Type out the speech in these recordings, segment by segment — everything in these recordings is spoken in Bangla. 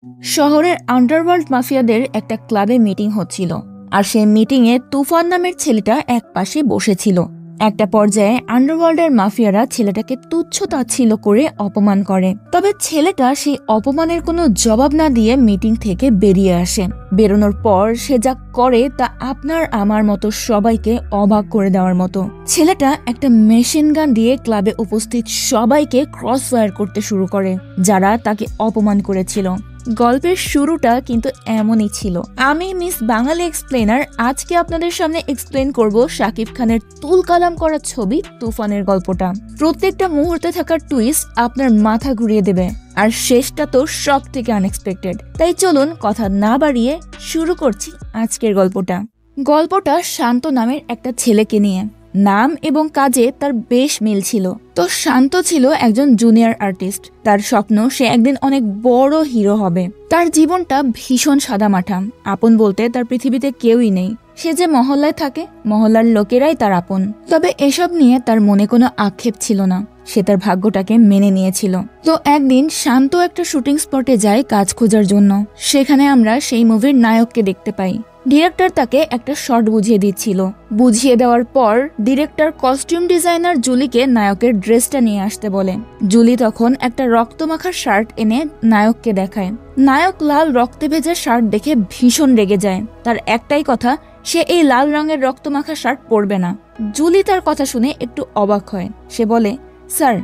শহরের আন্ডারওয়ার্ল্ড মাফিয়াদের একটা ক্লাবে মিটিং হচ্ছিল, আর সেই মিটিংয়ে তুফান নামের ছেলেটা এক পাশে বসেছিল। একটা পর্যায়ে আন্ডারওয়ার্ল্ডের মাফিয়ারা ছেলেটাকে তুচ্ছ তাচ্ছিল্য করে অপমান করে। তবে ছেলেটা সেই অপমানের কোনো জবাব না দিয়ে মিটিং থেকে বেরিয়ে আসে। বেরোনোর পর সে যা করে তা আপনার আমার মতো সবাইকে অবাক করে দেওয়ার মতো। ছেলেটা একটা মেশিন গান দিয়ে ক্লাবে উপস্থিত সবাইকে ক্রস ফায়ার করতে শুরু করে, যারা তাকে অপমান করেছিল। গল্পের শুরুটা কিন্তু এমনই ছিল। আমি মিস বাঙালি এক্সপ্লেনার আজকে আপনাদের সামনে এক্সপ্লেন করব শাকিব খানের তুল কালাম করা ছবি তুফানের গল্পটা। প্রত্যেকটা মুহূর্তে থাকা টুইস্ট আপনার মাথা ঘুরিয়ে দেবে, আর শেষটা তো সব থেকে আনএক্সপেক্টেড। তাই চলুন কথা না বাড়িয়ে শুরু করছি আজকের গল্পটা। গল্পটা শান্ত নামের একটা ছেলেকে নিয়ে। নাম এবং কাজে তার বেশ মিল ছিল। তো শান্ত ছিল একজন জুনিয়র আর্টিস্ট। তার স্বপ্ন সে একদিন অনেক বড় হিরো হবে। তার জীবনটা ভীষণ সাদামাঠা। আপন বলতে তার পৃথিবীতে কেউই নেই। সে যে মহল্লায় থাকে, মহল্লার লোকেরাই তার আপন। তবে এসব নিয়ে তার মনে কোনো আক্ষেপ ছিল না। সে তার ভাগ্যটাকে মেনে নিয়েছিল। তো একদিন শান্ত একটা শুটিং স্পটে যায় কাজ খোঁজার জন্য। সেখানে আমরা সেই মুভির নায়ককে দেখতে পাই। ডিরেক্টর তাকে একটা শর্ট বুঝিয়ে দিচ্ছিল। বুঝিয়ে দেওয়ার পর ডিরেক্টর কস্টিউম ডিজাইনার জুলিকে নায়কের ড্রেসটা নিয়ে আসতে বলে। জুলি তখন একটা রক্তমাখা শার্ট এনে নায়ককে দেখায়। নায়ক লাল রক্তে ভেজা শার্ট দেখে ভীষণ রেগে যায়। তার একটাই কথা, সে এই লাল রঙের রক্তমাখা শার্ট পরবে না। জুলি তার কথা শুনে একটু অবাক হয়। সে বলে, স্যার,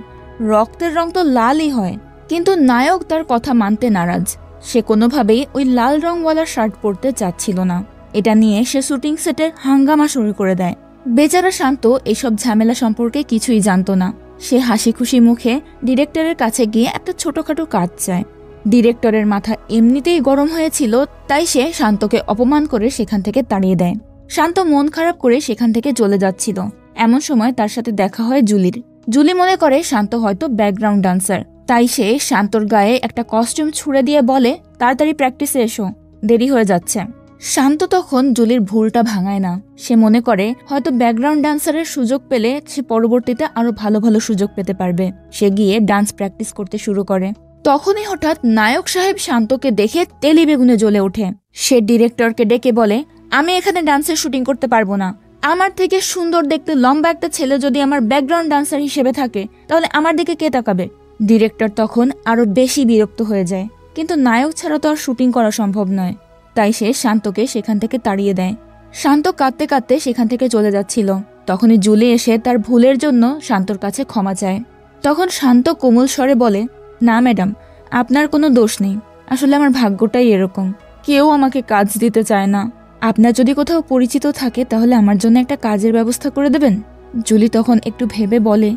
রক্তের রং তো লালই হয়। কিন্তু নায়ক তার কথা মানতে নারাজ। সে কোনোভাবেই ওই লাল রংওয়ালা শার্ট পরতে চাচ্ছিল না। এটা নিয়ে সে শুটিং সেটের হাঙ্গামা শুরু করে দেয়। বেচারা শান্ত এসব ঝামেলা সম্পর্কে কিছুই জানতো না। সে হাসি খুশি মুখে ডিরেক্টরের কাছে গিয়ে একটা ছোটখাটো কাজ চায়। ডিরেক্টরের মাথা এমনিতেই গরম হয়েছিল, তাই সে শান্তকে অপমান করে সেখান থেকে তাড়িয়ে দেয়। শান্ত মন খারাপ করে সেখান থেকে চলে যাচ্ছিল। এমন সময় তার সাথে দেখা হয় জুলির। জুলি মনে করে শান্ত হয়তো ব্যাকগ্রাউন্ড ডান্সার, তাই সে শান্তর গায়ে একটা কস্টিউম ছুঁড়ে দিয়ে বলে, তাড়াতাড়ি প্র্যাকটিসে এসো, দেরি হয়ে যাচ্ছে। শান্ত তখন জুলির ভুলটা ভাঙায় না। সে মনে করে হয়তো ব্যাকগ্রাউন্ড ডান্সারের সুযোগ পেলে সে পরবর্তীতে আরো ভালো ভালো সুযোগ পেতে পারবে। সে গিয়ে ডান্স প্র্যাকটিস করতে শুরু করে। তখনই হঠাৎ নায়ক সাহেব শান্তকে দেখে তেলি বেগুনে জ্বলে ওঠে। সে ডিরেক্টরকে ডেকে বলে, আমি এখানে ডান্সের শুটিং করতে পারবো না। আমার থেকে সুন্দর দেখতে লম্বা একটা ছেলে যদি আমার ব্যাকগ্রাউন্ড ডান্সার হিসেবে থাকে, তাহলে আমার দিকে কে তাকাবে? ডিরেক্টর তখন আরো বেশি বিরক্ত হয়ে যায়। কিন্তু নায়ক ছাড়া তো আর শুটিং করা সম্ভব নয়। তাই সে শান্তকে সেখান থেকে তাড়িয়ে দেয়। শান্ত কাঁদতে কাঁদতে সেখান থেকে চলে যাচ্ছিল। তখনই জুলি এসে তার ভুলের জন্য শান্তর কাছে ক্ষমা চায়। তখন শান্ত কোমল স্বরে বলে, না ম্যাডাম, আপনার কোনো দোষ নেই। আসলে আমার ভাগ্যটাই এরকম, কেউ আমাকে কাজ দিতে চায় না। আপনার যদি কোথাও পরিচিত থাকে তাহলে আমার জন্য একটা কাজের ব্যবস্থা করে দেবেন। জুলি তখন একটু ভেবে বলে,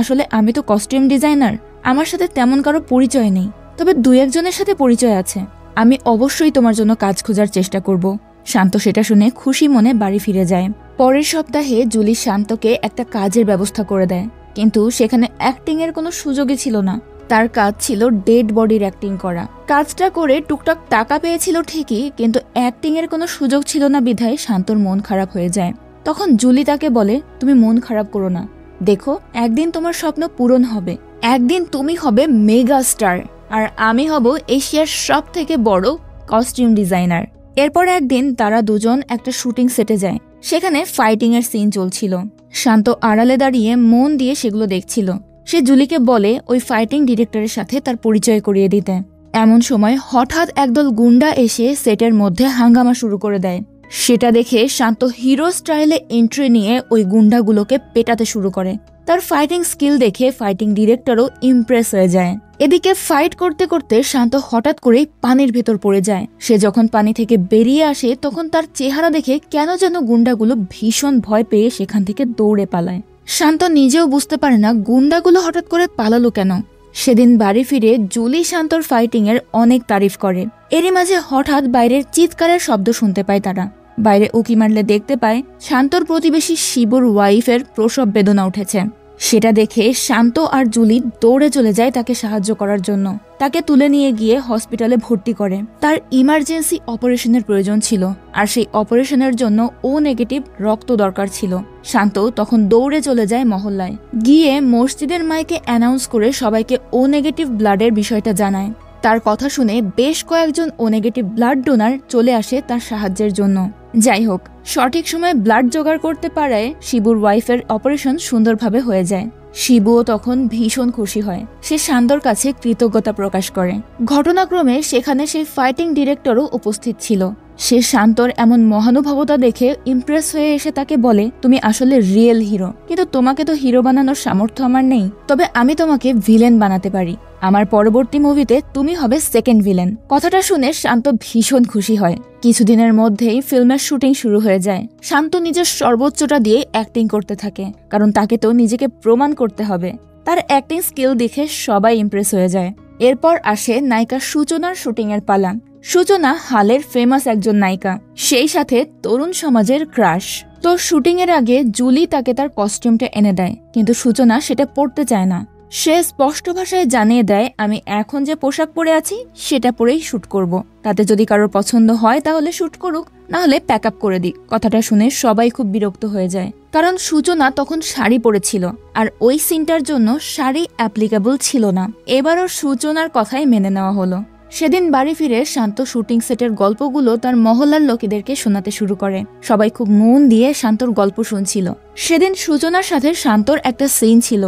আসলে আমি তো কস্টিউম ডিজাইনার, আমার সাথে তেমন কারো পরিচয় নেই। তবে দুই একজনের সাথে পরিচয় আছে। আমি অবশ্যই তোমার জন্য কাজ খোঁজার চেষ্টা করব। শান্ত সেটা শুনে খুশি মনে বাড়ি ফিরে যায়। পরের সপ্তাহে জুলি শান্তকে একটা কাজের ব্যবস্থা করে দেয়, কিন্তু সেখানে অ্যাক্টিং এর কোনো সুযোগই ছিল না। তার কাজ ছিল ডেড বডির অ্যাক্টিং করা। কাজটা করে টুকটাক টাকা পেয়েছিল ঠিকই, কিন্তু অ্যাক্টিং এর কোনো সুযোগ ছিল না বিধায় শান্তর মন খারাপ হয়ে যায়। তখন জুলি তাকে বলে, তুমি মন খারাপ করো না, দেখো একদিন তোমার স্বপ্ন পূরণ হবে। একদিন তুমি হবে মেগা স্টার, আর আমি হব এশিয়ার সব থেকে বড় কস্টিউম ডিজাইনার। এরপর একদিন তারা দুজন একটা শুটিং সেটে যায়। সেখানে ফাইটিং এর সিন চলছিল। শান্ত আড়ালে দাঁড়িয়ে মন দিয়ে সেগুলো দেখছিল। সে জুলিকে বলে ওই ফাইটিং ডিরেক্টরের সাথে তার পরিচয় করিয়ে দিতে। এমন সময় হঠাৎ একদল গুন্ডা এসে সেটের মধ্যে হাঙ্গামা শুরু করে দেয়। সেটা দেখে শান্ত হিরো স্টাইলে এন্ট্রি নিয়ে ওই গুন্ডাগুলোকে পেটাতে শুরু করে। তার ফাইটিং স্কিল দেখে ফাইটিং ডিরেক্টরও ইমপ্রেস হয়ে যায়। এদিকে ফাইট করতে করতে শান্ত হঠাৎ করেই পানির ভেতর পড়ে যায়। সে যখন পানি থেকে বেরিয়ে আসে তখন তার চেহারা দেখে কেন যেন গুন্ডাগুলো ভীষণ ভয় পেয়ে সেখান থেকে দৌড়ে পালায়। শান্ত নিজেও বুঝতে পারে না গুন্ডাগুলো হঠাৎ করে পালালো কেন। সেদিন বাড়ি ফিরে জুলি শান্তর ফাইটিং এর অনেক তারিফ করে। এরই মাঝে হঠাৎ বাইরের চিৎকারের শব্দ শুনতে পায় তারা। বাইরে উকি মারলে দেখতে পায় শান্তর প্রতিবেশী শিবুর ওয়াইফের প্রসব বেদনা উঠেছে। সেটা দেখে শান্ত আর জুলি দৌড়ে চলে যায় তাকে সাহায্য করার জন্য। তাকে তুলে নিয়ে গিয়ে হসপিটালে ভর্তি করে। তার ইমার্জেন্সি অপারেশনের প্রয়োজন ছিল, আর সেই অপারেশনের জন্য ও নেগেটিভ রক্ত দরকার ছিল। শান্ত তখন দৌড়ে চলে যায় মহল্লায়। গিয়ে মসজিদের মাইকে অ্যানাউন্স করে সবাইকে ও নেগেটিভ ব্লাডের বিষয়টা জানায়। তার কথা শুনে বেশ কয়েকজন ও নেগেটিভ ব্লাড ডোনার চলে আসে তার সাহায্যের জন্য। যাই হোক, সঠিক সময়ে ব্লাড জোগাড় করতে পারায় শিবুর ওয়াইফের অপারেশন সুন্দরভাবে হয়ে যায়। শিবুও তখন ভীষণ খুশি হয়। সে শান্তর কাছে কৃতজ্ঞতা প্রকাশ করে। ঘটনাক্রমে সেখানে সেই ফাইটিং ডিরেক্টরও উপস্থিত ছিল। সে শান্তর এমন মহানুভবতা দেখে ইমপ্রেস হয়ে এসে তাকে বলে, তুমি আসলে রিয়েল হিরো, কিন্তু তোমাকে তো হিরো বানানোর সামর্থ্য আমার নেই, তবে আমি তোমাকে ভিলেন বানাতে পারি। আমার পরবর্তী মুভিতে তুমি হবে সেকেন্ড ভিলেন। কথাটা শুনে শান্ত ভীষণ খুশি হয়। কিছুদিনের মধ্যেই ফিল্মের শুটিং শুরু হয়ে যায়। শান্ত নিজের সর্বোচ্চটা দিয়ে অ্যাক্টিং করতে থাকে, কারণ তাকে তো নিজেকে প্রমাণ করতে হবে। তার অ্যাক্টিং স্কিল দেখে সবাই ইমপ্রেস হয়ে যায়। এরপর আসে নায়িকা সূচনার শুটিং এর পালা। সূচনা হালের ফেমাস একজন নায়িকা, সেই সাথে তরুণ সমাজের ক্রাশ। তো শুটিং এর আগে জুলি তাকে তার কস্টিউমটা এনে দেয়, কিন্তু সূচনা সেটা পরতে চায় না। সে স্পষ্ট ভাষায় জানিয়ে দেয়, আমি এখন যে পোশাক পরে আছি সেটা পরেই শুট করব। তাতে যদি কারোর পছন্দ হয় তাহলে শুট করুক, না হলে প্যাক আপ করে দিক। কথাটা শুনে সবাই খুব বিরক্ত হয়ে যায়, কারণ সূচনা তখন শাড়ি পরেছিল, আর ওই সিনটার জন্য শাড়ি অ্যাপ্লিকেবল ছিল না। এবারও সূচনার কথাই মেনে নেওয়া হলো। সেদিন বাড়ি ফিরে শান্ত শুটিং সেটের গল্পগুলো তার মহল্লার লোকেদেরকে শোনাতে শুরু করে। সবাই খুব মন দিয়ে শান্তর গল্প শুনছিল। সেদিন সূচনার সাথে শান্তর একটা সিন ছিল,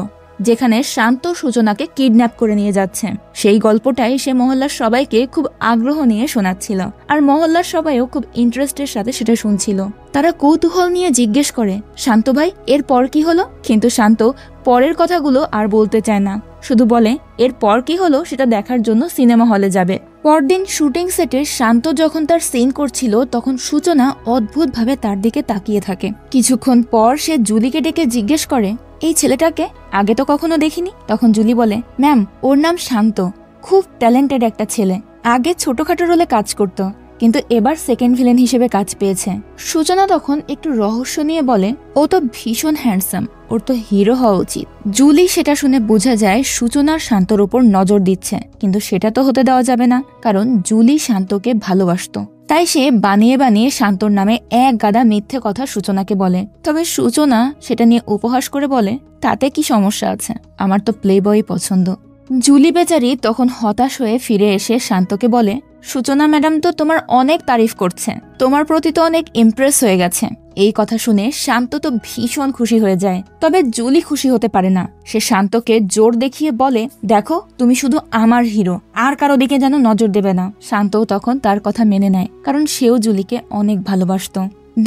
যেখানে শান্ত সূচনাকে কিডন্যাপ করে নিয়ে যাচ্ছে। সেই গল্পটাই সে মহল্লার সবাইকে খুব আগ্রহ নিয়ে শোনাচ্ছিল, আর মহল্লার সবাইও খুব ইন্টারেস্টের সাথে সেটা শুনছিল। তারা কৌতূহল নিয়ে জিজ্ঞেস করে, শান্ত ভাই এর পর কি হলো? কিন্তু শান্ত পরের কথাগুলো আর বলতে চায় না, শুধু বলে এর পর কি হলো সেটা দেখার জন্য সিনেমা হলে যাবে। পরদিন শুটিং সেটে শান্ত যখন তার সিন করছিল, তখন সূচনা অদ্ভুতভাবে তার দিকে তাকিয়ে থাকে। কিছুক্ষণ পর সে জুলিকে ডেকে জিজ্ঞেস করে, এই ছেলেটাকে আগে তো কখনো দেখিনি। তখন জুলি বলে, ম্যাম ওর নাম শান্ত, খুব ট্যালেন্টেড একটা ছেলে। আগে ছোটখাটো রোলে কাজ করত, কিন্তু এবার সেকেন্ড ভিলেন হিসেবে কাজ পেয়েছে। সূচনা তখন একটু রহস্য নিয়ে বলে, ও তো ভীষণ হ্যান্ডসাম, ওর তো হিরো হওয়া উচিত। জুলি সেটা শুনে বোঝা যায় সূচনার শান্তর উপর নজর দিচ্ছে, কিন্তু সেটা তো হতে দেওয়া যাবে না, কারণ জুলি শান্তকে ভালোবাসতো। তাই সে বানিয়ে বানিয়ে শান্তর নামে এক গাদা মিথ্যে কথা সূচনাকে বলে। তবে সূচনা সেটা নিয়ে উপহাস করে বলে, তাতে কি সমস্যা আছে, আমার তো প্লে বয় পছন্দ। জুলি বেচারি তখন হতাশ হয়ে ফিরে এসে শান্তকে বলে, সূচনা ম্যাডাম তো তোমার অনেক তারিফ করছে, তোমার প্রতি তো অনেক ইমপ্রেস হয়ে গেছে। এই কথা শুনে শান্ত তো ভীষণ খুশি হয়ে যায়। তবে জুলি খুশি হতে পারে না। সে শান্তকে জোর দেখিয়ে বলে, দেখো তুমি শুধু আমার হিরো, আর কারো দিকে যেন নজর দেবে না। শান্তও তখন তার কথা মেনে নেয়, কারণ সেও জুলিকে অনেক ভালোবাসত।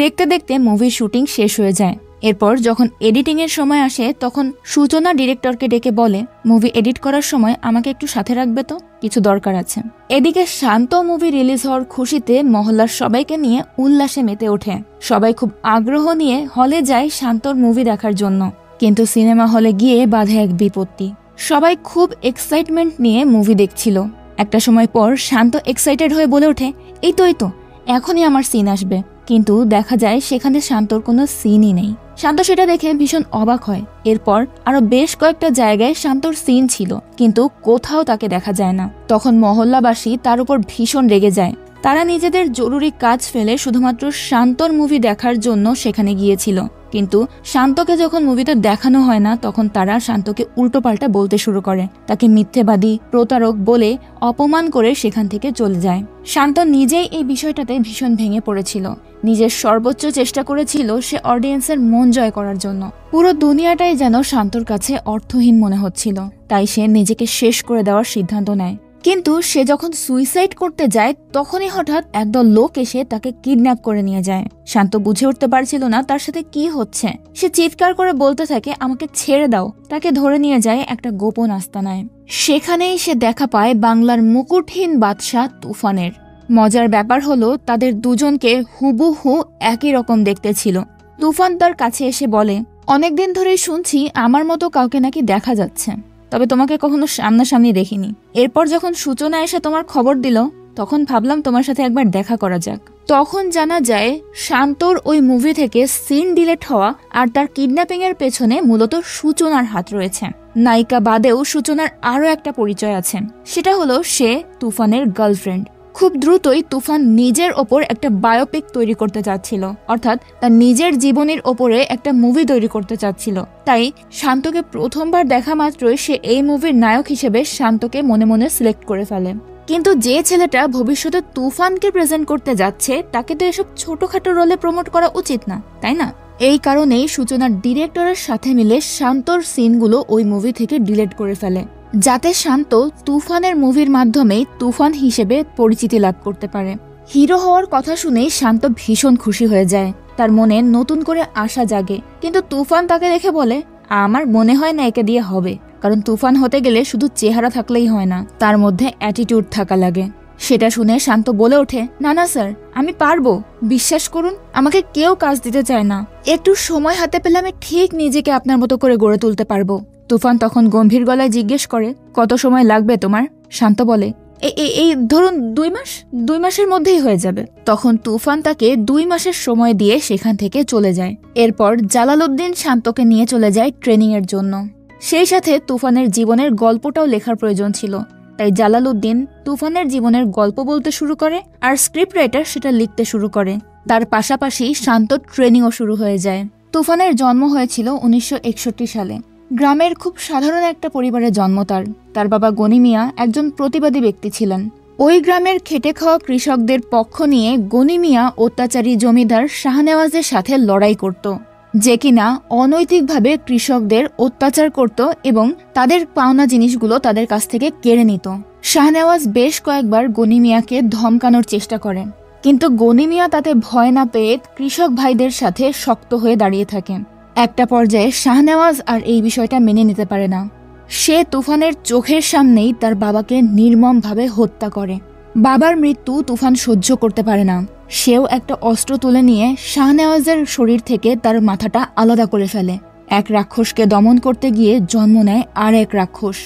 দেখতে দেখতে মুভির শুটিং শেষ হয়ে যায়। এরপর যখন এডিটিং এর সময় আসে, তখন সূচনা ডিরেক্টরকে ডেকে বলে, মুভি এডিট করার সময় আমাকে একটু সাথে রাখবে তো, কিছু দরকার আছে। এদিকে শান্ত মুভি রিলিজ হওয়ার খুশিতে মহল্লার সবাইকে নিয়ে উল্লাসে মেতে ওঠে। সবাই খুব আগ্রহ নিয়ে হলে যায় শান্তর মুভি দেখার জন্য, কিন্তু সিনেমা হলে গিয়ে বাধে এক বিপত্তি। সবাই খুব এক্সাইটমেন্ট নিয়ে মুভি দেখছিল। একটা সময় পর শান্ত এক্সাইটেড হয়ে বলে ওঠে, এই তো এখনই আমার সিন আসবে। কিন্তু দেখা যায় সেখানে শান্তর কোনো সিনই নেই। শান্ত সেটা দেখে ভীষণ অবাক হয়। এরপর আরো বেশ কয়েকটা জায়গায় শান্তর সিন ছিল, কিন্তু কোথাও তাকে দেখা যায় না। তখন মহল্লাবাসী তার উপর ভীষণ রেগে যায়। তারা নিজেদের জরুরি কাজ ফেলে শুধুমাত্র শান্তর মুভি দেখার জন্য সেখানে গিয়েছিল। কিন্তু শান্তকে যখন মুভিতে দেখানো হয় না, তখন তারা শান্তকে উল্টোপাল্টা বলতে শুরু করে। তাকে মিথ্যেবাদী, প্রতারক বলে অপমান করে সেখান থেকে চলে যায়। শান্ত নিজেই এই বিষয়টাতে ভীষণ ভেঙে পড়েছিল। নিজের সর্বোচ্চ চেষ্টা করেছিল সে অডিয়েন্সের মন জয় করার জন্য। পুরো দুনিয়াটাই যেন শান্তর কাছে অর্থহীন মনে হচ্ছিল। তাই সে নিজেকে শেষ করে দেওয়ার সিদ্ধান্ত নেয়। কিন্তু সে যখন সুইসাইড করতে যায়, তখনই হঠাৎ একদল লোক এসে তাকে কিডন্যাপ করে নিয়ে যায়। শান্ত বুঝে উঠতে পারছিল না তার সাথে কি হচ্ছে। সে চিৎকার করে বলতে থাকে, আমাকে ছেড়ে দাও। তাকে ধরে নিয়ে যায় একটা গোপন আস্তানায়। সেখানেই সে দেখা পায় বাংলার মুকুটহীন বাদশাহ তুফানের। মজার ব্যাপার হলো, তাদের দুজনকে হুবহু একই রকম দেখতে ছিল। তুফান তার কাছে এসে বলে, অনেকদিন ধরেই শুনছি আমার মতো কাউকে নাকি দেখা যাচ্ছে, তবে তোমাকে কখনো সামনাসামনি দেখিনি। এরপর যখন সূচনা এসে তোমার খবর দিল, তখন ভাবলাম তোমার সাথে একবার দেখা করা যাক। তখন জানা যায় শান্তর ওই মুভি থেকে সিন ডিলেট হওয়া আর তার কিডন্যাপিং এর পেছনে মূলত সূচনার হাত রয়েছে। নায়িকা বাদেও সূচনার আরো একটা পরিচয় আছে, সেটা হলো সে তুফানের গার্লফ্রেন্ড। খুব দ্রুতই তুফান নিজের ওপর একটা বায়োপিক তৈরি করতে চাচ্ছিল, অর্থাৎ তার নিজের জীবনের ওপরে একটা মুভি তৈরি করতে চাচ্ছিল। তাই শান্তকে প্রথমবার দেখা মাত্রই সে এই মুভির নায়ক হিসেবে শান্তকে মনে মনে সিলেক্ট করে ফেলে। কিন্তু যে ছেলেটা ভবিষ্যতে তুফানকে প্রেজেন্ট করতে যাচ্ছে তাকে তো এসব ছোটখাটো রোলে প্রমোট করা উচিত না, তাই না? এই কারণেই সূচনার ডিরেক্টরের সাথে মিলে শান্তর সিনগুলো ওই মুভি থেকে ডিলিট করে ফেলে, যাতে শান্ত তুফানের মুভির মাধ্যমেই তুফান হিসেবে পরিচিতি লাভ করতে পারে। হিরো হওয়ার কথা শুনেই শান্ত ভীষণ খুশি হয়ে যায়, তার মনে নতুন করে আশা জাগে। কিন্তু তুফান তাকে দেখে বলে, আমার মনে হয় না একে দিয়ে হবে, কারণ তুফান হতে গেলে শুধু চেহারা থাকলেই হয় না, তার মধ্যে অ্যাটিটিউড থাকা লাগে। সেটা শুনে শান্ত বলে ওঠে, না না স্যার, আমি পারবো, বিশ্বাস করুন, আমাকে কেউ কাজ দিতে চায় না, একটু সময় হাতে পেলে আমি ঠিক নিজেকে আপনার মতো করে গড়ে তুলতে পারবো। তুফান তখন গম্ভীর গলায় জিজ্ঞেস করে, কত সময় লাগবে তোমার? শান্ত বলে, এই ধরুন 2 মাস, 2 মাসের মধ্যেই হয়ে যাবে। তখন তুফান তাকে 2 মাসের সময় দিয়ে সেখান থেকে চলে যায়। এরপর জালালউদ্দিন শান্তকে নিয়ে চলে যায় ট্রেনিং এর জন্য। সেই সাথে তুফানের জীবনের গল্পটাও লেখার প্রয়োজন ছিল, তাই জালালউদ্দিন তুফানের জীবনের গল্প বলতে শুরু করে আর স্ক্রিপ্ট রাইটার সেটা লিখতে শুরু করে। তার পাশাপাশি শান্ত ট্রেনিংও শুরু হয়ে যায়। তুফানের জন্ম হয়েছিল 1961 সালে। গ্রামের খুব সাধারণ একটা পরিবারে জন্ম তার বাবা গনি মিয়া একজন প্রতিবাদী ব্যক্তি ছিলেন। ওই গ্রামের খেটে খাওয়া কৃষকদের পক্ষ নিয়ে গনি মিয়া অত্যাচারী জমিদার শাহনেওয়াজের সাথে লড়াই করত, যে কিনা অনৈতিকভাবে কৃষকদের অত্যাচার করত এবং তাদের পাওনা জিনিসগুলো তাদের কাছ থেকে কেড়ে নিত। শাহনেওয়াজ বেশ কয়েকবার গনি মিয়াকে ধমকানোর চেষ্টা করেন, কিন্তু গনি মিয়া তাতে ভয় না পেয়ে কৃষক ভাইদের সাথে শক্ত হয়ে দাঁড়িয়ে থাকেন। একটা পর্যায়ে শাহনেওয়াজ আর এই বিষয়টা মেনে নিতে পারে না। সে তুফানের চোখের সামনেই তার বাবাকে নির্মমভাবে হত্যা করে। বাবার মৃত্যু তুফান সহ্য করতে পারে না। সেও একটা অস্ত্র তুলে নিয়ে শাহনেওয়াজের শরীর থেকে তার মাথাটা আলাদা করে ফেলে। এক রাক্ষসকে দমন করতে গিয়ে জন্ম নেয় আর এক রাক্ষস,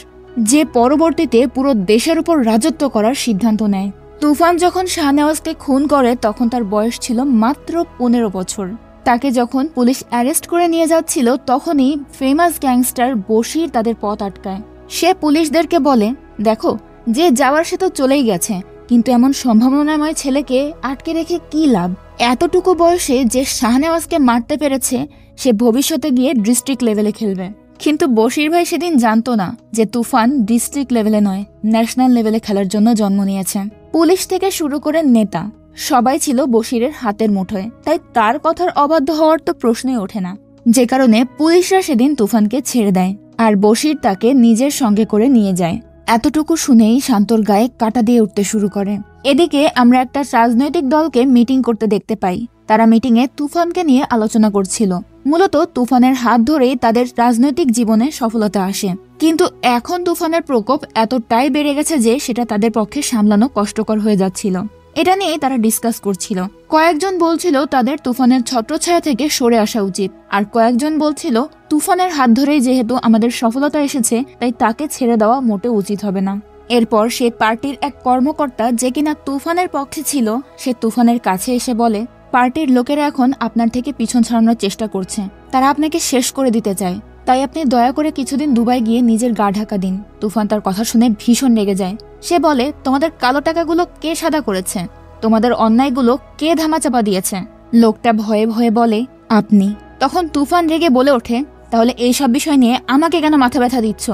যে পরবর্তীতে পুরো দেশের উপর রাজত্ব করার সিদ্ধান্ত নেয়। তুফান যখন শাহনেওয়াজকে খুন করে তখন তার বয়স ছিল মাত্র 15 বছর। তাকে যখন পুলিশ অ্যারেস্ট করে নিয়ে যাচ্ছিল তখনই ফেমাস গ্যাংস্টার বশির তাদের পথ আটকায়। সে পুলিশদেরকে বলে, দেখো, যে যাওয়ার সে তো চলেই গেছে, কিন্তু এমন সম্ভাবনাময় ছেলেকে আটকে রেখে কি লাভ? এতটুকু বয়সে যে শাহনেওয়াজকে মারতে পেরেছে সে ভবিষ্যতে গিয়ে ডিস্ট্রিক্ট লেভেলে খেলবে। কিন্তু বশির ভাই সেদিন জানতো না যে তুফান ডিস্ট্রিক্ট লেভেলে নয়, ন্যাশনাল লেভেলে খেলার জন্য জন্ম নিয়েছে। পুলিশ থেকে শুরু করে নেতা সবাই ছিল বশিরের হাতের মুঠোয়, তাই তার কথার অবাধ্য হওয়ার তো প্রশ্নই ওঠে না। যে কারণে পুলিশরা সেদিন তুফানকে ছেড়ে দেয় আর বশির তাকে নিজের সঙ্গে করে নিয়ে যায়। এতটুকু শুনেই শান্তর গায়ে কাঁটা দিয়ে উঠতে শুরু করে। এদিকে আমরা একটা রাজনৈতিক দলকে মিটিং করতে দেখতে পাই। তারা মিটিংয়ে তুফানকে নিয়ে আলোচনা করছিল। মূলত তুফানের হাত ধরেই তাদের রাজনৈতিক জীবনে সফলতা আসে, কিন্তু এখন তুফানের প্রকোপ এতটাই বেড়ে গেছে যে সেটা তাদের পক্ষে সামলানো কষ্টকর হয়ে যাচ্ছিল। এটা নিয়ে তারা ডিসকাস করছিল। কয়েকজন বলছিল তাদের তুফানের ছত্রছায়া থেকে সরে আসা উচিত, আর কয়েকজন বলছিল তুফানের হাত ধরেই যেহেতু আমাদের সফলতা এসেছে তাই তাকে ছেড়ে দেওয়া মোটেও উচিত হবে না। এরপর সে পার্টির এক কর্মকর্তা যে কিনা তুফানের পক্ষে ছিল সে তুফানের কাছে এসে বলে, পার্টির লোকেরা এখন আপনার থেকে পিছন ছাড়ানোর চেষ্টা করছে, তারা আপনাকে শেষ করে দিতে চায়, তাই আপনি দয়া করে কিছুদিন দুবাই গিয়ে নিজের গা ঢাকা দিন। তুফান তার কথা শুনে ভীষণ রেগে যায়। সে বলে, তোমাদের কালো টাকাগুলো কে সাদা করেছে? তোমাদের অন্যায়গুলো কে ধামাচাপা দিয়েছে? লোকটা ভয়ে ভয়ে বলে, আপনি। তখন তুফান রেগে বলে ওঠে, তাহলে এইসব বিষয় নিয়ে আমাকে কেন মাথা ব্যথা দিচ্ছ?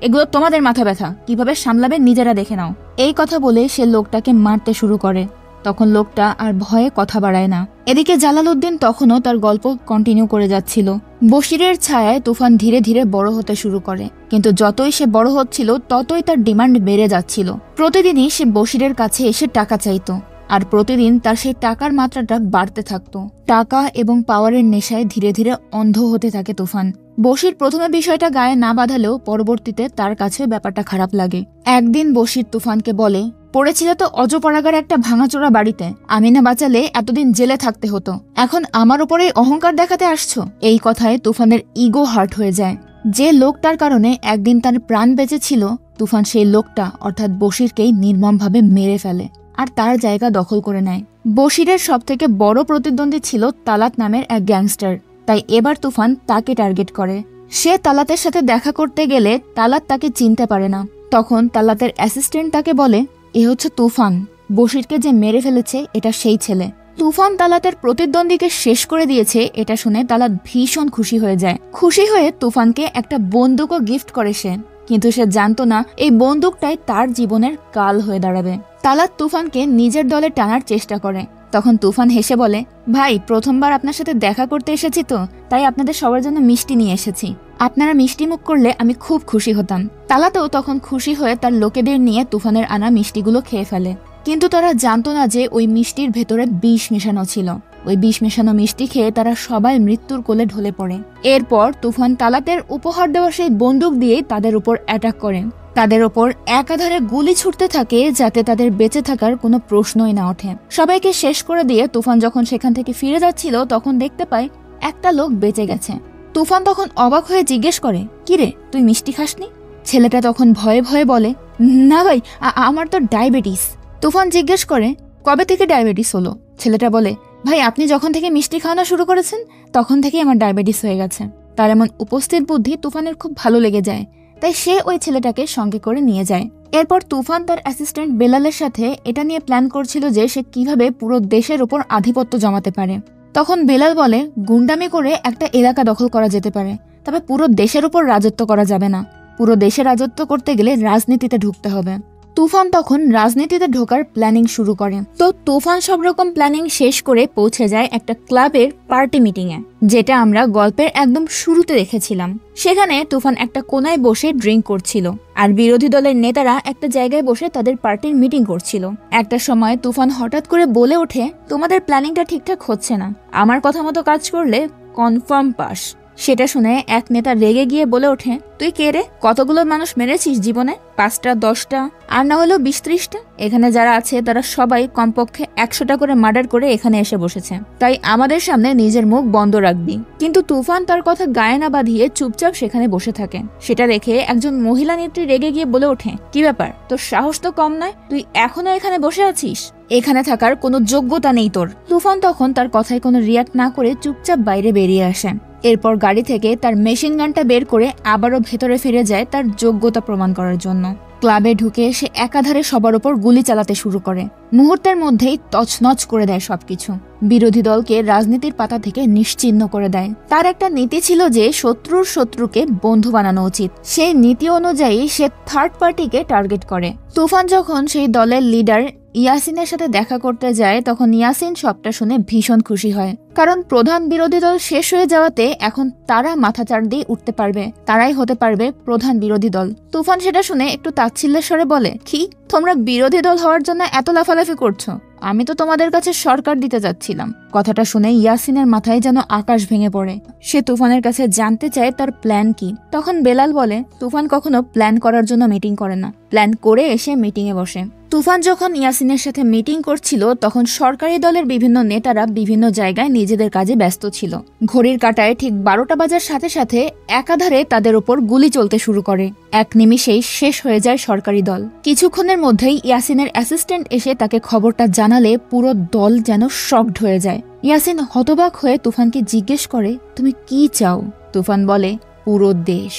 এগুলো তোমাদের মাথা ব্যথা, কিভাবে সামলাবে নিজেরা দেখে নাও। এই কথা বলে সে লোকটাকে মারতে শুরু করে। তখন লোকটা আর ভয়ে কথা বাড়ায় না। এদিকে জালালউদ্দিন তখনও তার গল্প কন্টিনিউ করে যাচ্ছিল। বশিরের ছায়ায় তুফান ধীরে ধীরে বড় হতে শুরু করে, কিন্তু যতই সে বড় হচ্ছিল ততই তার ডিমান্ড বেড়ে যাচ্ছিল। প্রতিদিনই সে বশিরের কাছে এসে টাকা চাইতো, আর প্রতিদিন তার সেই টাকার মাত্রাটা বাড়তে থাকতো। টাকা এবং পাওয়ারের নেশায় ধীরে ধীরে অন্ধ হতে থাকে তুফান। বশির প্রথমে বিষয়টা গায়ে না বাঁধালেও পরবর্তীতে তার কাছে ব্যাপারটা খারাপ লাগে। একদিন বশির তুফানকে বলে, পড়েছিল তো অজপরাগার একটা ভাঙাচোরা বাড়িতে, আমি না বাঁচালে এতদিন জেলে থাকতে হতো, এখন আমার উপরে অহংকার দেখাতে আসছো। এই কথায় তুফানের ইগো হার্ট হয়ে যায়। যে লোকটার কারণে একদিন তার প্রাণ বেঁচেছিল, তুফান সেই লোকটা অর্থাৎ বশিরকেই নির্মমভাবে মেরে ফেলে আর তার জায়গা দখল করে নেয়। বশিরের সবথেকে বড় প্রতিদ্বন্দ্বী ছিল তালাত নামের এক গ্যাংস্টার, তাই এবার তুফান তাকে টার্গেট করে। সে তালাতের সাথে দেখা করতে গেলে তালাত তাকে চিনতে পারে না। তখন তালাতের অ্যাসিস্ট্যান্ট তাকে বলে, এ হচ্ছে তুফান, বশিরকে যে মেরে ফেলেছে এটা সেই ছেলে। তুফান তালাতের প্রতিদ্বন্দ্বীকে শেষ করে দিয়েছে এটা শুনে তালাত ভীষণ খুশি হয়ে যায়। খুশি হয়ে তুফানকে একটা বন্দুকও গিফট করে সে। কিন্তু সে জানতো না এই বন্দুকটাই তার জীবনের কাল হয়ে দাঁড়াবে। তালাত তুফানকে নিজের দলে টানার চেষ্টা করে। তখন তুফান হেসে বলে, ভাই প্রথমবার আপনার সাথে দেখা করতে এসেছি তো, তাই আপনাদের সবার জন্য মিষ্টি নিয়ে এসেছি। আপনারা মিষ্টি মুখ করলে আমি খুব খুশি হতাম। তালাতও তখন খুশি হয়ে তার লোকেদের নিয়ে তুফানের আনা মিষ্টিগুলো খেয়ে ফেলে। কিন্তু তারা জানতো না যে ওই মিষ্টির ভেতরে বিষ মেশানো ছিল। ওই বিষ মেশানো মিষ্টি খেয়ে তারা সবাই মৃত্যুর কোলে ঢলে পড়ে। এরপর তুফান তালাতের উপহার দেওয়া সেই বন্দুক দিয়েই তাদের উপর অ্যাটাক করে। তাদের ওপর একাধারে গুলি ছুটতে থাকে যাতে তাদের বেঁচে থাকার কোনো প্রশ্নই না ওঠে। সবাইকে শেষ করে দিয়ে তুফান যখন সেখান থেকে ফিরে যাচ্ছিল তখন দেখতে পায় একটা লোক বেঁচে গেছে। তুফান তখন অবাক হয়ে জিজ্ঞেস করে, কিরে তুই মিষ্টি খাসনি? ছেলেটা তখন ভয়ে ভয়ে বলে, না ভাই, আমার তো ডায়াবেটিস। তুফান জিজ্ঞেস করে, কবে থেকে ডায়াবেটিস হলো? ছেলেটা বলে, ভাই আপনি যখন থেকে মিষ্টি খাওয়ানো শুরু করেছেন তখন থেকেই আমার ডায়াবেটিস হয়ে গেছে। তার এমন উপস্থিত বুদ্ধি তুফানের খুব ভালো লেগে যায়, তাই সে ওই ছেলেটাকে সঙ্গে করে নিয়ে যায়। এরপর তুফান তার অ্যাসিস্ট্যান্ট বেলালের সাথে এটা নিয়ে প্ল্যান করছিল যে সে কিভাবে পুরো দেশের উপর আধিপত্য জমাতে পারে। তখন বেলাল বলে, গুন্ডামি করে একটা এলাকা দখল করা যেতে পারে, তবে পুরো দেশের উপর রাজত্ব করা যাবে না। পুরো দেশে রাজত্ব করতে গেলে রাজনীতিতে ঢুকতে হবে। তুফান তখন রাজনীতিতে ঢোকার প্ল্যানিং শুরু করে। তো তুফান সব রকম প্ল্যানিং শেষ করে পৌঁছে যায় একটা ক্লাবের পার্টি মিটিং এ, যেটা আমরা গল্পের একদম শুরুতে দেখেছিলাম। সেখানে তুফান একটা কোনায় বসে ড্রিঙ্ক করছিল, আর বিরোধী দলের নেতারা একটা জায়গায় বসে তাদের পার্টির মিটিং করছিল। একটা সময় তুফান হঠাৎ করে বলে ওঠে, তোমাদের প্ল্যানিংটা ঠিকঠাক হচ্ছে না, আমার কথা মতো কাজ করলে কনফার্ম পাস। সেটা শুনে এক নেতা রেগে গিয়ে বলে ওঠে, তুই কে রে? কতগুলো মানুষ মেরেছিস জীবনে? 5টা 10টা, আর না হলেও 20-30টা। এখানে যারা আছে তারা সবাই কমপক্ষে 100টা করে মার্ডার করে এখানে এসে বসেছে, তাই আমাদের সামনে নিজের মুখ বন্ধ রাখবি। কিন্তু তুফান তার কথা গায়ে না বাঁধিয়ে চুপচাপ সেখানে বসে থাকে। সেটা দেখে একজন মহিলা নেত্রী রেগে গিয়ে বলে ওঠে, কি ব্যাপার, তোর সাহস তো কম নয়, তুই এখনো এখানে বসে আছিস? এখানে থাকার কোনো যোগ্যতা নেই তোর। তুফান তখন তার কথায় কোনো রিয়াক্ট না করে চুপচাপ বাইরে বেরিয়ে আসে। এরপর গাড়ি থেকে তার মেশিন গানটা বের করে আবারও ভেতরে ফিরে যায় তার যোগ্যতা প্রমাণ করার জন্য। ক্লাবে ঢুকে সে একাধারে সবার উপর গুলি চালাতে শুরু করে। মুহূর্তের মধ্যেই তছনছ করে দেয় সবকিছু। বিরোধী দলকে রাজনীতির পাতা থেকে নিশ্চিহ্ন করে দেয়। তার একটা নীতি ছিল যে শত্রুর শত্রুকে বন্ধু বানানো উচিত। সেই নীতি অনুযায়ী সে থার্ড পার্টিকে টার্গেট করে। তুফান যখন সেই দলের লিডার ইয়াসিনের সাথে দেখা করতে যায় তখন ইয়াসিন সবটা শুনে ভীষণ খুশি হয়, কারণ প্রধান বিরোধী দল শেষ হয়ে যাওয়াতে এখন তারা মাথাচাড়া দিয়ে উঠতে পারবে, তারাই হতে পারবে প্রধান বিরোধী দল। তুফান সেটা শুনে একটু তাচ্ছিল্যের স্বরে বলে, কি তোমরা বিরোধী দল হওয়ার জন্য এত লাফালাফি করছো? আমি তো তোমাদের কাছে সরকার দিতে যাচ্ছিলাম। কথাটা শুনে ইয়াসিনের মাথায় যেন আকাশ ভেঙে পড়ে। সে তুফানের কাছে জানতে চায় তার প্ল্যান কি। তখন বেলাল বলে, তুফান কখনো প্ল্যান করার জন্য মিটিং করে না, প্ল্যান করে এসে মিটিং এ বসে। তুফান যখন ইয়াসিনের সাথে মিটিং করছিল তখন সরকারি দলের বিভিন্ন নেতারা বিভিন্ন জায়গায় নিজেদের কাজে ব্যস্ত ছিল। ঘড়ির কাঁটায় ঠিক 12টা বাজার সাথে সাথে একাধারে তাদের উপর গুলি চলতে শুরু করে। এক নিমিষেই শেষ হয়ে যায় সরকারি দল। কিছুক্ষণের মধ্যেই ইয়াসিনের অ্যাসিস্ট্যান্ট এসে তাকে খবরটা জানালে পুরো দল যেন শকড হয়ে যায়। ইয়াসিন হতবাক হয়ে তুফানকে জিজ্ঞেস করে, তুমি কি চাও? তুফান বলে, পুরো দেশ।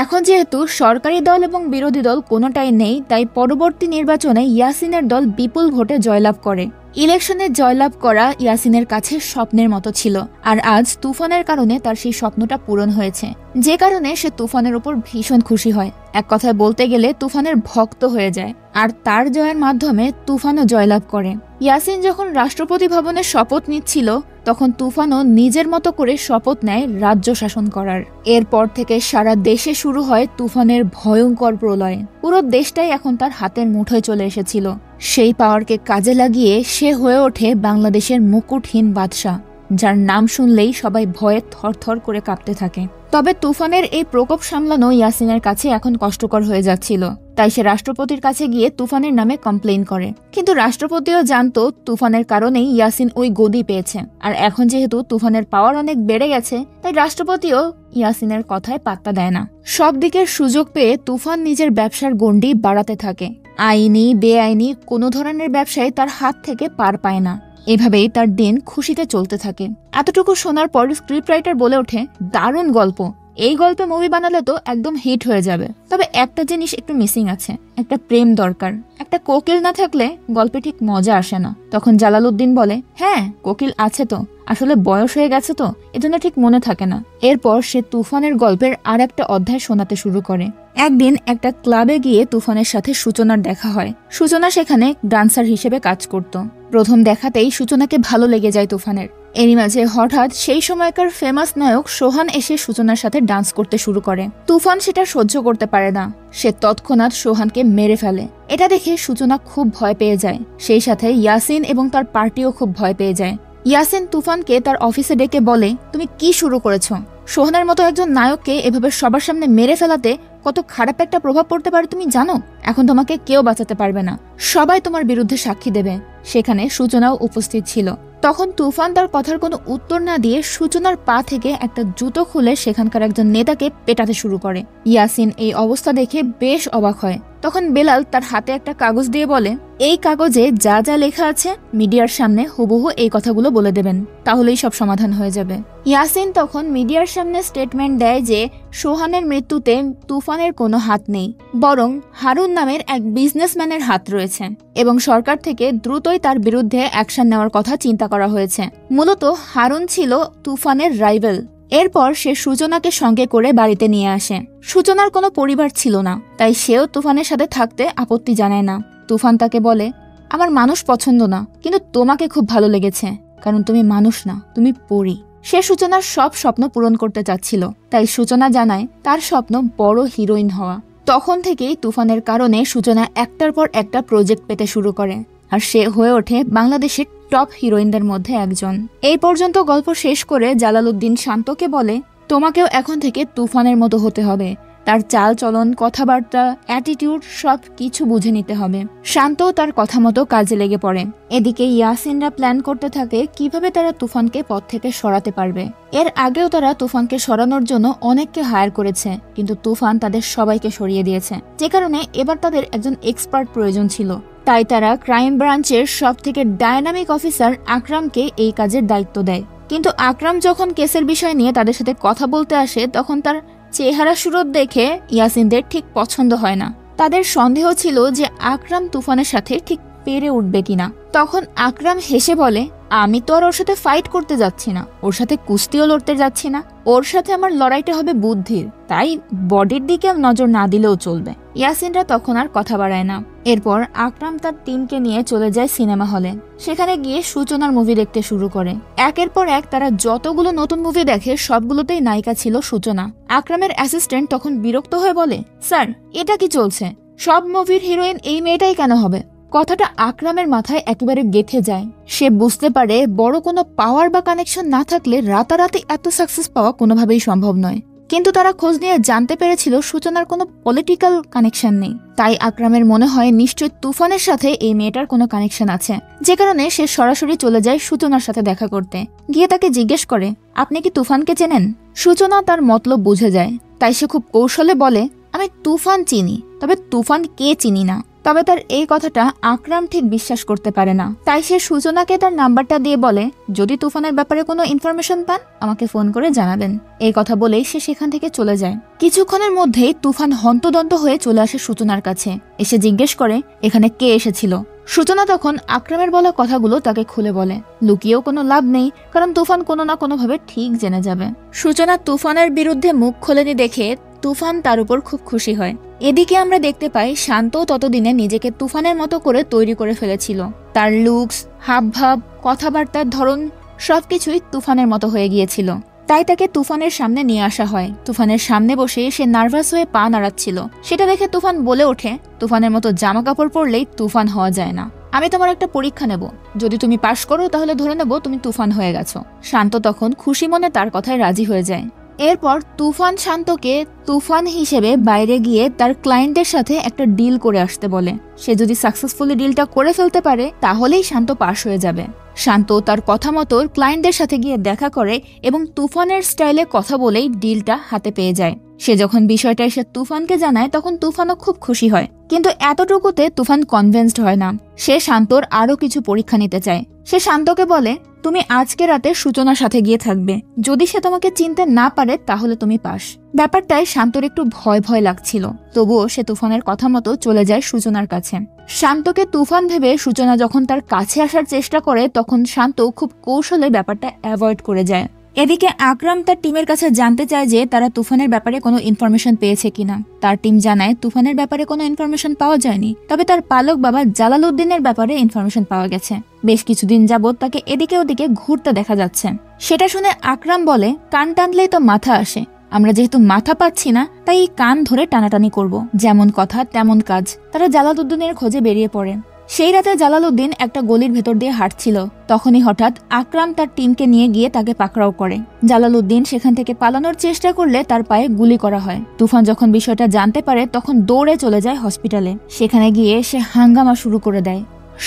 এখন যেহেতু সরকারি দল এবং বিরোধী দল কোনোটাই নেই, তাই পরবর্তী নির্বাচনে ইয়াসিনের দল বিপুল ভোটে জয়লাভ করে। ইলেকশনে জয়লাভ করা ইয়াসিনের কাছে স্বপ্নের মতো ছিল, আর আজ তুফানের কারণে তার সেই স্বপ্নটা পূরণ হয়েছে, যে কারণে সে তুফানের উপর ভীষণ খুশি হয়। এক কথায় বলতে গেলে তুফানের ভক্ত হয়ে যায়, আর তার জয়ের মাধ্যমে তুফানও জয়লাভ করে। ইয়াসিন যখন রাষ্ট্রপতি ভবনে শপথ নিচ্ছিল তখন তুফানও নিজের মতো করে শপথ নেয় রাজ্য শাসন করার। এরপর থেকে সারা দেশে শুরু হয় তুফানের ভয়ঙ্কর প্রলয়। পুরো দেশটাই এখন তার হাতের মুঠোয় চলে এসেছিল। সেই পাওয়ারকে কাজে লাগিয়ে সে হয়ে ওঠে বাংলাদেশের মুকুটহীন বাদশা, যার নাম শুনলেই সবাই ভয়ে থরথর করে কাঁপতে থাকে। তবে তুফানের এই প্রকোপ সামলানো ইয়াসিনের কাছে এখন কষ্টকর হয়ে যাচ্ছিল, তাই সে রাষ্ট্রপতির কাছে গিয়ে তুফানের নামে কমপ্লেইন করে। কিন্তু রাষ্ট্রপতিও জানতো তুফানের কারণেই ইয়াসিন ওই গদি পেয়েছে, আর এখন যেহেতু তুফানের পাওয়ার অনেক বেড়ে গেছে তাই রাষ্ট্রপতিও ইয়াসিনের কথায় পাত্তা দেয় না। সব দিকের সুযোগ পেয়ে তুফান নিজের ব্যবসার গণ্ডি বাড়াতে থাকে। আইনি বেআইনি কোনো ধরনের ব্যবসায় তার হাত থেকে পার পায় না। এভাবেই তার দিন খুশিতে চলতে থাকে। এতটুকু শোনার পর স্ক্রিপ্ট রাইটার বলে ওঠে, দারুণ গল্প, এই গল্পে মুভি বানালে তো একদম হিট হয়ে যাবে, তবে একটা জিনিস একটু মিসিং আছে, একটা প্রেম দরকার। একটা কোকিল না থাকলে গল্পে ঠিক মজা আসে না। তখন জালালউদ্দিন বলে, হ্যাঁ কোকিল আছে তো, আসলে বয়স হয়ে গেছে তো এজন্য ঠিক মনে থাকে না। এরপর সে তুফানের গল্পের আর একটা অধ্যায় শোনাতে শুরু করে। একদিন একটা ক্লাবে গিয়ে তুফানের সাথে সূচনার দেখা হয়। সূচনা সেখানে ডান্সার হিসেবে কাজ করত। প্রথম দেখাতেই সূচনাকে ভালো লেগে যায় তুফানের। এরই মাঝে হঠাৎ সেই সময়কার ফেমাস নায়ক সোহান এসে সূচনার সাথে ডান্স করতে শুরু করে। তুফান সেটা সহ্য করতে পারে না, সে তৎক্ষণাৎ সোহানকে মেরে ফেলে। এটা দেখে সূচনা খুব ভয় পেয়ে যায়, সেই সাথে ইয়াসিন এবং তার পার্টিও খুব ভয় পেয়ে যায়। ইয়াসিন তুফানকে তার অফিসে ডেকে বলে, তুমি কি শুরু করেছো? সোহানের মতো একজন নায়ককে এভাবে সবার সামনে মেরে ফেলাতে কত খারাপ একটা প্রভাব পড়তে পারে তুমি জানো? এখন তোমাকে কেউ বাঁচাতে পারবে না, সবাই তোমার বিরুদ্ধে সাক্ষী দেবে। সেখানে সূচনাও উপস্থিত ছিল। তখন তুফান তার কথার কোনো উত্তর না দিয়ে সূচনার পা থেকে একটা জুতো খুলে সেখানকার একজন নেতাকে পেটাতে শুরু করে। ইয়াসিন এই অবস্থা দেখে বেশ অবাক হয়। তখন বেলাল তার হাতে একটা কাগজ দিয়ে বলে, এই কাগজে যা যা লেখা আছে মিডিয়ার সামনে হুবহু এই কথাগুলো বলে দেবেন, তাহলেই সব সমাধান হয়ে যাবে। ইয়াসিন তখন মিডিয়ার সামনে স্টেটমেন্ট দেয় যে সোহানের মৃত্যুতে তুফানের কোনো হাত নেই, বরং হারুন নামের এক বিজনেসম্যানের হাত রয়েছে এবং সরকার থেকে দ্রুতই তার বিরুদ্ধে অ্যাকশন নেওয়ার কথা চিন্তা করা হয়েছে। মূলত হারুন ছিল তুফানের রাইভাল। এরপর সে সূচনাকে সঙ্গে করে বাড়িতে নিয়ে আসে। সূচনার কোনো পরিবার ছিল না, তাই সেও তুফানের সাথে থাকতে আপত্তি জানায় না। তুফান তাকে বলে, আমার মানুষ পছন্দ না, কিন্তু তোমাকে খুব ভালো লেগেছে, কারণ তুমি মানুষ না, তুমি পরী। সে সূচনার সব স্বপ্ন পূরণ করতে চাচ্ছিল, তাই সূচনা জানায় তার স্বপ্ন বড় হিরোইন হওয়া। তখন থেকেই তুফানের কারণে সূচনা একটার পর একটা প্রজেক্ট পেতে শুরু করে, আর সে হয়ে ওঠে বাংলাদেশের টপ হিরোইনদের মধ্যে একজন। এই পর্যন্ত গল্প শেষ করে জালালউদ্দিন শান্তকে বলে, তোমাকেও এখন থেকে তুফানের মতো হতে হবে, তার চাল চলন, কথাবার্তা, অ্যাটিটিউড সব কিছু বুঝে নিতে হবে। শান্ত তার কথা মতো কাজে লেগে পড়ে। এদিকে ইয়াসিনরা প্ল্যান করতে থাকে কিভাবে তারা তুফানকে পথ থেকে সরাতে পারবে। এর আগেও তারা তুফানকে সরানোর জন্য অনেককে হায়ার করেছে, কিন্তু তুফান তাদের সবাইকে সরিয়ে দিয়েছে, যে কারণে এবার তাদের একজন এক্সপার্ট প্রয়োজন ছিল। তাই তারা ক্রাইম ব্রাঞ্চের সবথেকে ডায়নামিক অফিসার আকরামকে এই কাজের দায়িত্ব দেয়। কিন্তু আকরাম যখন কেসের বিষয় নিয়ে তাদের সাথে কথা বলতে আসে, তখন তার চেহারা সুরত দেখে ইয়াসিনদের ঠিক পছন্দ হয় না। তাদের সন্দেহ ছিল যে আকরাম তুফানের সাথে ঠিক পেরে উঠবে কিনা। তখন আকরাম হেসে বলে, আমি তো আর ওর সাথে ফাইট করতে যাচ্ছি না, ওর সাথে কুস্তিও লড়তে যাচ্ছি না, ওর সাথে আমার লড়াইটা হবে বুদ্ধির, তাই বডির দিকে নজর না দিলেও চলবে। ইয়াসিনরা তখন আর কথা বাড়ায় না। এরপর আকরাম তার টিমকে নিয়ে চলে যায় সিনেমা হলে। সেখানে গিয়ে সূচনার মুভি দেখতে শুরু করে। একের পর এক তারা যতগুলো নতুন মুভি দেখে সবগুলোতেই নায়িকা ছিল সূচনা। আকরামের অ্যাসিস্ট্যান্ট তখন বিরক্ত হয়ে বলে, স্যার এটা কি চলছে? সব মুভির হিরোইন এই মেয়েটাই কেন হবে? কথাটা আকরামের মাথায় একেবারে গেঁথে যায়। সে বুঝতে পারে বড় কোনো পাওয়ার বা কানেকশন না থাকলে রাতারাতি এত সাকসেস পাওয়া কোনোভাবেই সম্ভব নয়। কিন্তু তারা খোঁজ নিয়ে জানতে পেরেছিল সূচনার কোনো পলিটিক্যাল কানেকশন নেই। তাই আকরামের মনে হয় নিশ্চয় তুফানের সাথে এই মেয়েটার কোনো কানেকশন আছে, যে কারণে সে সরাসরি চলে যায় সূচনার সাথে দেখা করতে। গিয়ে তাকে জিজ্ঞেস করে, আপনি কি তুফানকে চেনেন? সূচনা তার মতলব বুঝে যায়, তাই সে খুব কৌশলে বলে, আমি তুফান চিনি, তবে তুফান কে চিনি না। তবে তার এই কথাটা আকরাম ঠিক বিশ্বাস করতে পারে না। তাই সে সূচনাকে তার নাম্বারটা দিয়ে বলে, যদি তুফানের ব্যাপারে কোনো ইনফরমেশন পান আমাকে ফোন করে জানাবেন। এই কথা বলেই সে সেখান থেকে চলে যায়। কিছুক্ষণের মধ্যেই তুফান হন্তদন্ত হয়ে চলে আসে সূচনার কাছে। এসে জিজ্ঞেস করে এখানে কে এসেছিল। সূচনা তখন আকরামের বলা কথাগুলো তাকে খুলে বলে। লুকিয়েও কোনো লাভ নেই, কারণ তুফান কোনো না কোনো ভাবে ঠিক জেনে যাবে। সূচনা তুফানের বিরুদ্ধে মুখ খোলেনি দেখে তুফান তার উপর খুব খুশি হয়। এদিকে আমরা দেখতে পাই শান্ত ততদিনে নিজেকে তুফানের মতো করে তৈরি করে ফেলেছিল। তার লুকস, হাবভাব, কথাবার্তার ধরন সবকিছুই তুফানের মতো হয়ে গিয়েছিল। তাই তাকে তুফানের সামনে নিয়ে আসা হয়। তুফানের সামনে বসে সে নার্ভাস হয়ে পা নাড়াচ্ছিল। সেটা দেখে তুফান বলে ওঠে, তুফানের মতো জামা কাপড় পরলেই তুফান হওয়া যায় না। আমি তোমার একটা পরীক্ষা নেব, যদি তুমি পাশ করো তাহলে ধরে নেব তুমি তুফান হয়ে গেছো। শান্ত তখন খুশি মনে তার কথায় রাজি হয়ে যায়। এরপর তুফান শান্তকে তুফান হিসেবে বাইরে গিয়ে তার ক্লায়েন্টের সাথে একটা ডিল করে আসতে বলে। সে যদি সাকসেসফুলি ডিলটা করে ফেলতে পারে তাহলেই শান্ত পাশ হয়ে যাবে। শান্ত তার কথা মতো ক্লায়েন্টের সাথে গিয়ে দেখা করে এবং তুফানের স্টাইলে কথা বলেই ডিলটা হাতে পেয়ে যায়। সে যখন বিষয়টা এসে তুফানকে জানায় তখন তুফানও খুব খুশি হয়, কিন্তু এতটুকুতে তুফান কনভিন্সড হয় না। সে শান্তর আরো কিছু পরীক্ষা নিতে চায়। সে শান্তকে বলে, তুমি আজকে রাতে সূচনার সাথে গিয়ে থাকবে, যদি সে তোমাকে চিনতে না পারে তাহলে তুমি পাস। ব্যাপারটায় শান্তর একটু ভয় ভয় লাগছিল, তবুও সে তুফানের কথা মতো চলে যায় সূচনার কাছে। শান্তকে তুফান ভেবে সূচনা যখন তার কাছে আসার চেষ্টা করে তখন শান্ত খুব কৌশলে ব্যাপারটা অ্যাভয়েড করে যায়। এদিকে আকরাম তার টিমের কাছে জানতে চায় যে তারা তুফানের ব্যাপারে কোনো ইনফরমেশন পেয়েছে কিনা। তার টিম জানায় তুফানের ব্যাপারে কোনো ইনফরমেশন পাওয়া যায়নি, তবে তার পালক বাবা জালালউদ্দিনের ব্যাপারে ইনফরমেশন পাওয়া গেছে। বেশ কিছুদিন যাবত তাকে এদিকে ওদিকে ঘুরতে দেখা যাচ্ছে। সেটা শুনে আকরাম বলে, কান টানলেই তো মাথা আসে, আমরা যেহেতু মাথা পাচ্ছি না তাই এই কান ধরে টানাটানি করব। যেমন কথা তেমন কাজ। তারা জালালউদ্দিনের খোঁজে বেরিয়ে পড়ে। সেই রাতে জালালউদ্দিন একটা গলির ভেতর দিয়ে হাঁটছিল, তখনই হঠাৎ আকরাম তার টিমকে নিয়ে গিয়ে তাকে পাকড়াও করে। জালালউদ্দিন সেখান থেকে পালানোর চেষ্টা করলে তার পায়ে গুলি করা হয়। তুফান যখন বিষয়টা জানতে পারে তখন দৌড়ে চলে যায় হসপিটালে। সেখানে গিয়ে সে হাঙ্গামা শুরু করে দেয়,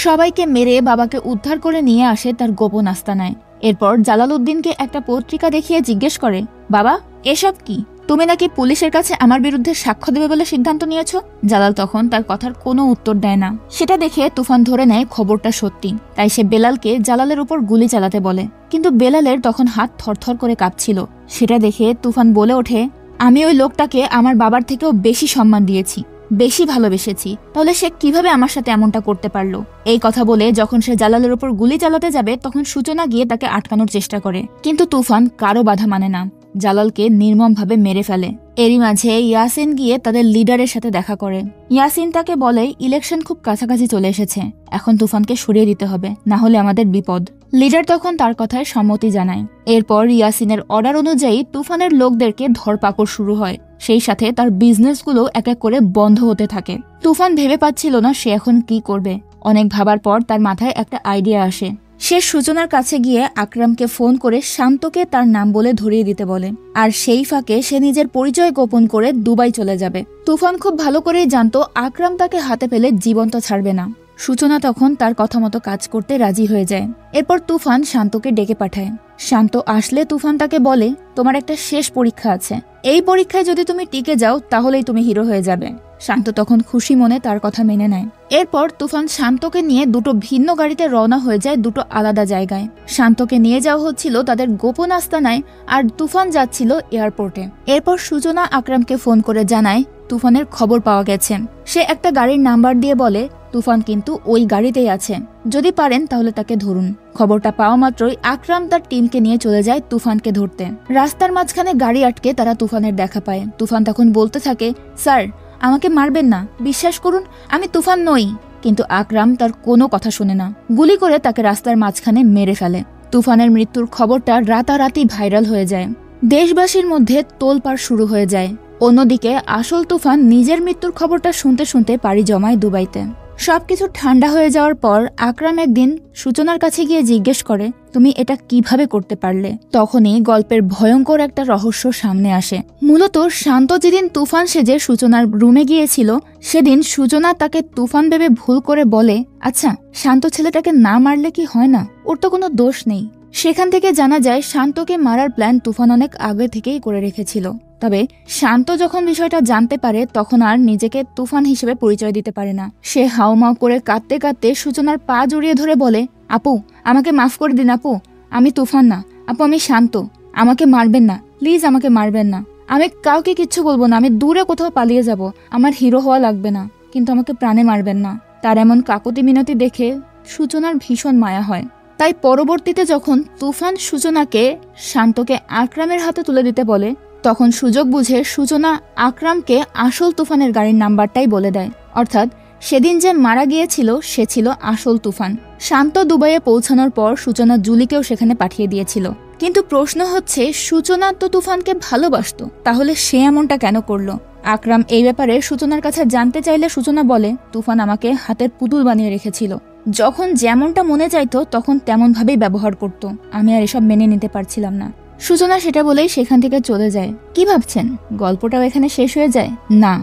সবাইকে মেরে বাবাকে উদ্ধার করে নিয়ে আসে তার গোপন আস্তানায়। এরপর জালালউদ্দিনকে একটা পত্রিকা দেখিয়ে জিজ্ঞেস করে, বাবা এসব কি? তুমি নাকি পুলিশের কাছে আমার বিরুদ্ধে সাক্ষ্য দেবে বলে সিদ্ধান্ত নিয়েছো? জালাল তখন তার কথার কোনো উত্তর দেয় না। সেটা দেখে তুফান ধরে নেয় খবরটা সত্যি, তাই সে বেলালকে জালালের উপর গুলি চালাতে বলে। কিন্তু বেলালের তখন হাত থরথর করে কাঁপছিল। সেটা দেখে তুফান বলে ওঠে, আমি ওই লোকটাকে আমার বাবার থেকেও বেশি সম্মান দিয়েছি, বেশি ভালোবেসেছি, তাহলে সে কিভাবে আমার সাথে এমনটা করতে পারলো? এই কথা বলে যখন সে জালালের উপর গুলি চালাতে যাবে তখন সূচনা গিয়ে তাকে আটকানোর চেষ্টা করে, কিন্তু তুফান কারো বাধা মানে না, জালালকে নির্মমভাবে মেরে ফেলে। এরই মাঝে ইয়াসিন গিয়ে তাদের লিডারের সাথে দেখা করে। ইয়াসিন তাকে বলে, ইলেকশন খুব কাছাকাছি চলে এসেছে, এখন তুফানকে সরিয়ে দিতে হবে, না হলে আমাদের বিপদ। লিডার তখন তার কথায় সম্মতি জানায়। এরপর ইয়াসিনের অর্ডার অনুযায়ী তুফানের লোকদেরকে ধরপাকড় শুরু হয়। সেই সাথে তার বিজনেসগুলো এক এক করে বন্ধ হতে থাকে। তুফান ভেবে পাচ্ছিল না সে এখন কি করবে। অনেক ভাবার পর তার মাথায় একটা আইডিয়া আসে। সে সূচনার কাছে গিয়ে আকরামকে ফোন করে শান্তকে তার নাম বলে ধরিয়ে দিতে বলে, আর সেই ফাঁকে সে নিজের পরিচয় গোপন করে দুবাই চলে যাবে। তুফান খুব ভালো করেই জানতো আকরাম তাকে হাতে পেলে জীবন্ত ছাড়বে না। সূচনা তখন তার কথা মতো কাজ করতে রাজি হয়ে যায়। এরপর তুফান শান্তকে ডেকে পাঠায়। শান্ত আসলে তুফান তাকে বলে, তোমার একটা শেষ পরীক্ষা আছে, এই পরীক্ষায় যদি তুমি টিকে যাও তাহলেই তুমি হিরো হয়ে যাবে। শান্ত তখন খুশি মনে তার কথা মেনে নেয়। এরপর তুফান শান্তকে নিয়ে দুটো ভিন্ন গাড়িতে রওনা হয়ে যায় দুটো আলাদা জায়গায়। শান্তকে নিয়ে যাওয়া হচ্ছিল তাদের গোপন আস্তানায়, আর তুফান যাচ্ছিল এয়ারপোর্টে। এরপর সূচনা আকরামকে ফোন করে জানায় তুফানের খবর পাওয়া গেছে। সে একটা গাড়ির নাম্বার দিয়ে বলে, তুফান কিন্তু ওই গাড়িতেই আছে, যদি পারেন তাহলে তাকে ধরুন। খবরটা পাওয়া মাত্রই আকরাম তার টিমকে নিয়ে চলে যায় তুফানকে ধরতে। রাস্তার মাঝখানে গাড়ি আটকে তারা তুফানের দেখা পায়। তুফান তখন বলতে থাকে, স্যার আমাকে মারবেন না, বিশ্বাস করুন আমি তুফান নই। কিন্তু আকরাম তার কোনো কথা শোনে না, গুলি করে তাকে রাস্তার মাঝখানে মেরে ফেলে। তুফানের মৃত্যুর খবরটা রাতারাতি ভাইরাল হয়ে যায়। দেশবাসীর মধ্যে তোলপাড় শুরু হয়ে যায়। অন্যদিকে আসল তুফান নিজের মৃত্যুর খবরটা শুনতে শুনতে পাড়ি জমায় দুবাইতে। সবকিছু ঠান্ডা হয়ে যাওয়ার পর আকরাম একদিন সূচনার কাছে গিয়ে জিজ্ঞেস করে, তুমি এটা কিভাবে করতে পারলে? তখনই গল্পের ভয়ঙ্কর একটা রহস্য সামনে আসে। মূলত শান্ত যেদিন তুফান সেজে সূচনার রুমে গিয়েছিল সেদিন সূচনা তাকে তুফান ভেবে ভুল করে বলে, আচ্ছা শান্ত ছেলেটাকে না মারলে কি হয় না, ওর তো কোনো দোষ নেই। সেখান থেকে জানা যায় শান্তকে মারার প্ল্যান তুফান অনেক আগে থেকেই করে রেখেছিল। তবে শান্ত যখন বিষয়টা জানতে পারে তখন আর নিজেকে তুফান হিসেবে পরিচয় দিতে পারে না। সে হাউমাউ করে কাঁদতে কাঁদতে সূচনার পা জড়িয়ে ধরে বলে, আপু আমাকে মাফ করে দিন আপু, আমি তুফান না আপু, আমি শান্ত, আমাকে মারবেন না প্লিজ, আমাকে মারবেন না, আমি কাউকে কিচ্ছু বলবো না, আমি দূরে কোথাও পালিয়ে যাব, আমার হিরো হওয়া লাগবে না, কিন্তু আমাকে প্রাণে মারবেন না। তার এমন কাকুতি মিনতি দেখে সূচনার ভীষণ মায়া হয়। তাই পরবর্তীতে যখন তুফান সূচনাকে শান্তকে আকরামের হাতে তুলে দিতে বলে তখন সুযোগ বুঝে সূচনা আকরামকে আসল তুফানের গাড়ির নাম্বারটাই বলে দেয়। অর্থাৎ সেদিন যে মারা গিয়েছিল সে ছিল আসল তুফান। শান্ত দুবাইয়ে পৌঁছানোর পর সূচনা জুলিকেও সেখানে পাঠিয়ে দিয়েছিল। কিন্তু প্রশ্ন হচ্ছে, সূচনা তো তুফানকে ভালোবাসতো, তাহলে সে এমনটা কেন করলো? আকরাম এই ব্যাপারে সূচনার কাছে জানতে চাইলে সূচনা বলে, তুফান আমাকে হাতের পুতুল বানিয়ে রেখেছিল, যখন যেমনটা মনে চাইতো তখন তেমন ভাবেই ব্যবহার করত, আমি আর এসব মেনে নিতে পারছিলাম না। সূচনা সেটা বলেই সেখান থেকে চলে যায়। কি ভাবছেন গল্পটাও এখানে শেষ হয়ে যায়? না,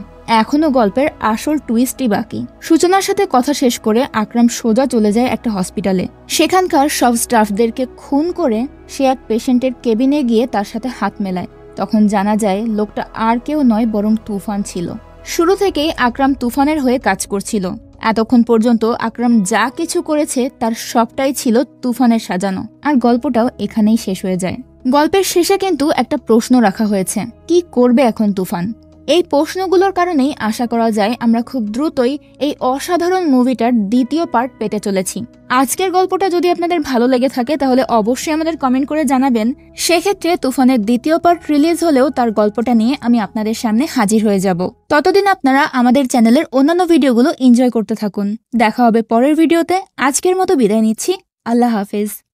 এখনো গল্পের আসল টুইস্টই বাকি। সূচনার সাথে কথা শেষ করে আকরাম সোজা চলে যায় একটা হসপিটালে। সেখানকার সব স্টাফদেরকে খুন করে সে এক পেশেন্টের কেবিনে গিয়ে তার সাথে হাত মেলায়। তখন জানা যায় লোকটা আর কেউ নয় বরং তুফান ছিল। শুরু থেকেই আকরাম তুফানের হয়ে কাজ করছিল। এতক্ষণ পর্যন্ত আকরাম যা কিছু করেছে তার সবটাই ছিল তুফানের সাজানো। আর গল্পটাও এখানেই শেষ হয়ে যায়। গল্পের শেষে কিন্তু একটা প্রশ্ন রাখা হয়েছে, কি করবে এখন তুফান? এই প্রশ্নগুলোর কারণেই আশা করা যায় আমরা খুব দ্রুতই এই অসাধারণ মুভিটার দ্বিতীয় পার্ট পেতে চলেছি। আজকের গল্পটা যদি আপনাদের ভালো লেগে থাকে তাহলে অবশ্যই আমাদের কমেন্ট করে জানাবেন। সেক্ষেত্রে তুফানের দ্বিতীয় পার্ট রিলিজ হলেও তার গল্পটা নিয়ে আমি আপনাদের সামনে হাজির হয়ে যাব। ততদিন আপনারা আমাদের চ্যানেলের অন্যান্য ভিডিওগুলো এনজয় করতে থাকুন। দেখা হবে পরের ভিডিওতে। আজকের মতো বিদায় নিচ্ছি। আল্লাহ হাফেজ।